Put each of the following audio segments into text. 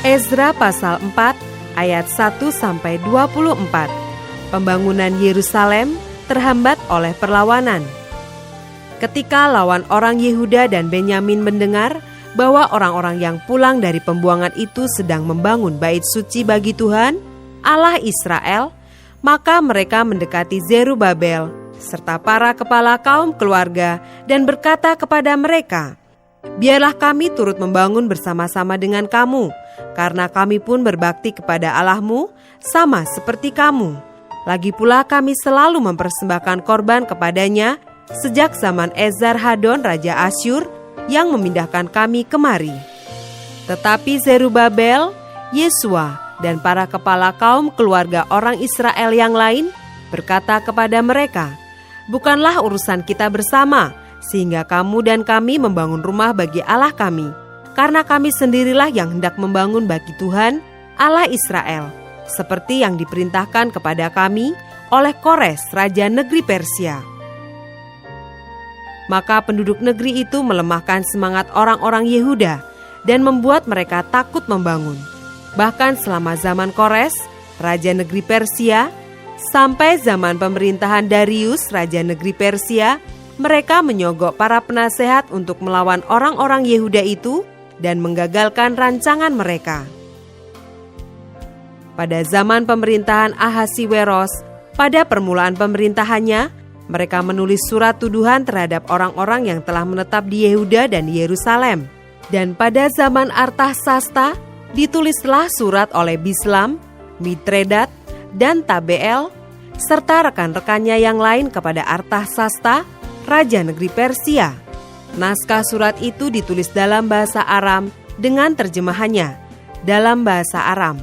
Ezra pasal 4 ayat 1-24. Pembangunan Yerusalem terhambat oleh perlawanan. Ketika lawan orang Yehuda dan Benyamin mendengar bahwa orang-orang yang pulang dari pembuangan itu sedang membangun bait suci bagi Tuhan, Allah Israel, maka mereka mendekati Zerubabel serta para kepala kaum keluarga dan berkata kepada mereka, "Biarlah kami turut membangun bersama-sama dengan kamu, karena kami pun berbakti kepada Allahmu sama seperti kamu. Lagi pula kami selalu mempersembahkan korban kepadanya sejak zaman Esar-Hadon Raja Asyur yang memindahkan kami kemari." Tetapi Zerubabel, Yesua, dan para kepala kaum keluarga orang Israel yang lain berkata kepada mereka, "Bukanlah urusan kita bersama, sehingga kamu dan kami membangun rumah bagi Allah kami, karena kami sendirilah yang hendak membangun bagi Tuhan, Allah Israel, seperti yang diperintahkan kepada kami oleh Kores, Raja negeri Persia." Maka penduduk negeri itu melemahkan semangat orang-orang Yehuda dan membuat mereka takut membangun. Bahkan selama zaman Kores, Raja negeri Persia, sampai zaman pemerintahan Darius, Raja negeri Persia, mereka menyogok para penasehat untuk melawan orang-orang Yehuda itu dan menggagalkan rancangan mereka. Pada zaman pemerintahan Ahasiweros, pada permulaan pemerintahannya, mereka menulis surat tuduhan terhadap orang-orang yang telah menetap di Yehuda dan di Yerusalem. Dan pada zaman Artasasta, ditulislah surat oleh Bislam, Mitredat, dan Tabeel, serta rekan-rekannya yang lain kepada Artasasta, Raja negeri Persia. Naskah surat itu ditulis dalam bahasa Aram dengan terjemahannya dalam bahasa Aram.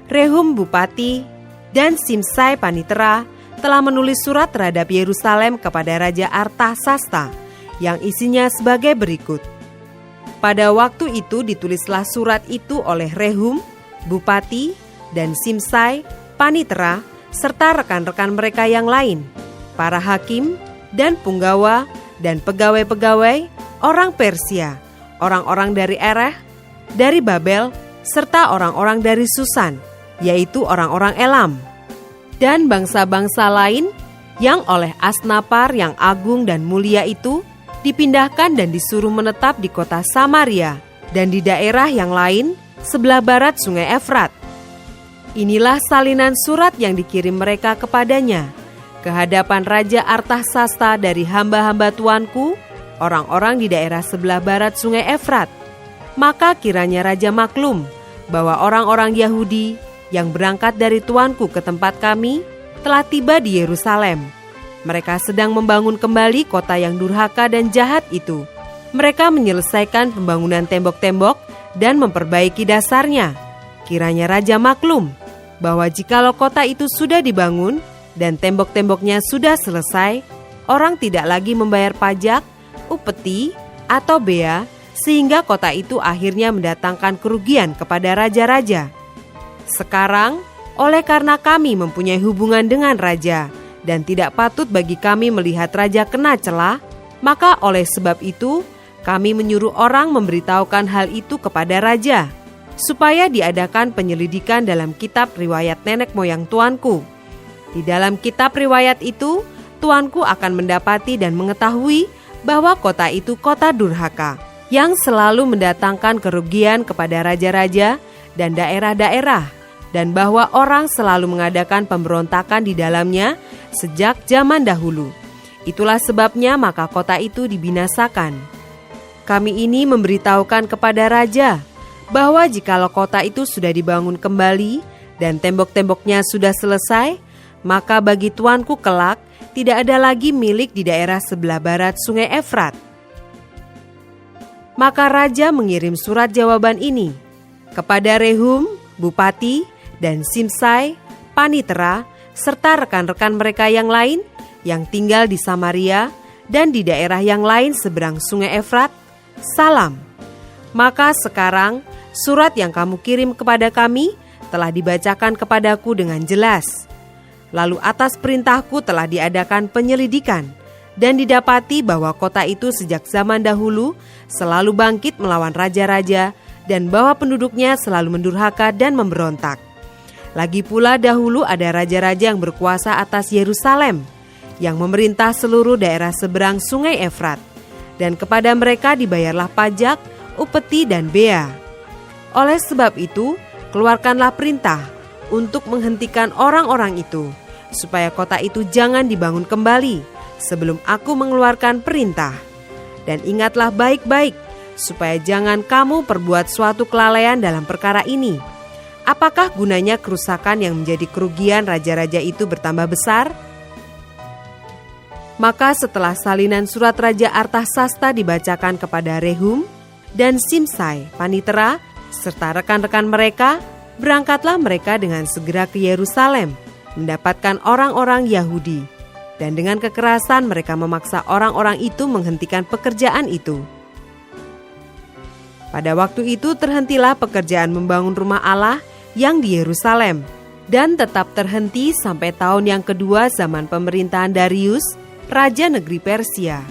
Rehum Bupati dan Simsai Panitera telah menulis surat terhadap Yerusalem kepada Raja Artasasta yang isinya sebagai berikut. Pada waktu itu ditulislah surat itu oleh Rehum, Bupati, dan Simsai, Panitera, serta rekan-rekan mereka yang lain, para hakim dan punggawa dan pegawai-pegawai orang Persia, orang-orang dari Ereh, dari Babel, serta orang-orang dari Susan, yaitu orang-orang Elam, dan bangsa-bangsa lain yang oleh Asnapar yang agung dan mulia itu dipindahkan dan disuruh menetap di kota Samaria dan di daerah yang lain sebelah barat sungai Efrat. Inilah salinan surat yang dikirim mereka kepadanya ke hadapan Raja Artasasta dari hamba-hamba tuanku, orang-orang di daerah sebelah barat sungai Efrat. Maka kiranya Raja maklum bahwa orang-orang Yahudi yang berangkat dari tuanku ke tempat kami telah tiba di Yerusalem. Mereka sedang membangun kembali kota yang durhaka dan jahat itu. Mereka menyelesaikan pembangunan tembok-tembok dan memperbaiki dasarnya. Kiranya Raja maklum bahwa jikalau kota itu sudah dibangun dan tembok-temboknya sudah selesai, orang tidak lagi membayar pajak, upeti, atau bea, sehingga kota itu akhirnya mendatangkan kerugian kepada raja-raja. Sekarang, oleh karena kami mempunyai hubungan dengan raja, dan tidak patut bagi kami melihat raja kena celah, maka oleh sebab itu kami menyuruh orang memberitahukan hal itu kepada raja, supaya diadakan penyelidikan dalam kitab riwayat nenek moyang tuanku. Di dalam kitab riwayat itu, tuanku akan mendapati dan mengetahui bahwa kota itu kota durhaka, yang selalu mendatangkan kerugian kepada raja-raja dan daerah-daerah, dan bahwa orang selalu mengadakan pemberontakan di dalamnya sejak zaman dahulu. Itulah sebabnya maka kota itu dibinasakan. Kami ini memberitahukan kepada raja bahwa jikalau kota itu sudah dibangun kembali dan tembok-temboknya sudah selesai, maka bagi tuanku kelak tidak ada lagi milik di daerah sebelah barat sungai Efrat. Maka raja mengirim surat jawaban ini kepada Rehum, Bupati, dan Simsai, Panitera, serta rekan-rekan mereka yang lain yang tinggal di Samaria dan di daerah yang lain seberang sungai Efrat. Salam. Maka sekarang surat yang kamu kirim kepada kami telah dibacakan kepadaku dengan jelas. Lalu atas perintahku telah diadakan penyelidikan dan didapati bahwa kota itu sejak zaman dahulu selalu bangkit melawan raja-raja dan bahwa penduduknya selalu mendurhaka dan memberontak. Lagi pula dahulu ada raja-raja yang berkuasa atas Yerusalem, yang memerintah seluruh daerah seberang sungai Efrat, dan kepada mereka dibayarlah pajak, upeti dan bea. Oleh sebab itu, keluarkanlah perintah untuk menghentikan orang-orang itu, supaya kota itu jangan dibangun kembali sebelum aku mengeluarkan perintah. Dan ingatlah baik-baik, supaya jangan kamu perbuat suatu kelalaian dalam perkara ini. Apakah gunanya kerusakan yang menjadi kerugian raja-raja itu bertambah besar? Maka setelah salinan surat Raja Artasasta dibacakan kepada Rehum dan Simsai, panitera, serta rekan-rekan mereka, berangkatlah mereka dengan segera ke Yerusalem, mendapatkan orang-orang Yahudi. Dan dengan kekerasan mereka memaksa orang-orang itu menghentikan pekerjaan itu. Pada waktu itu terhentilah pekerjaan membangun rumah Allah yang di Yerusalem, dan tetap terhenti sampai tahun yang kedua zaman pemerintahan Darius, Raja Negeri Persia.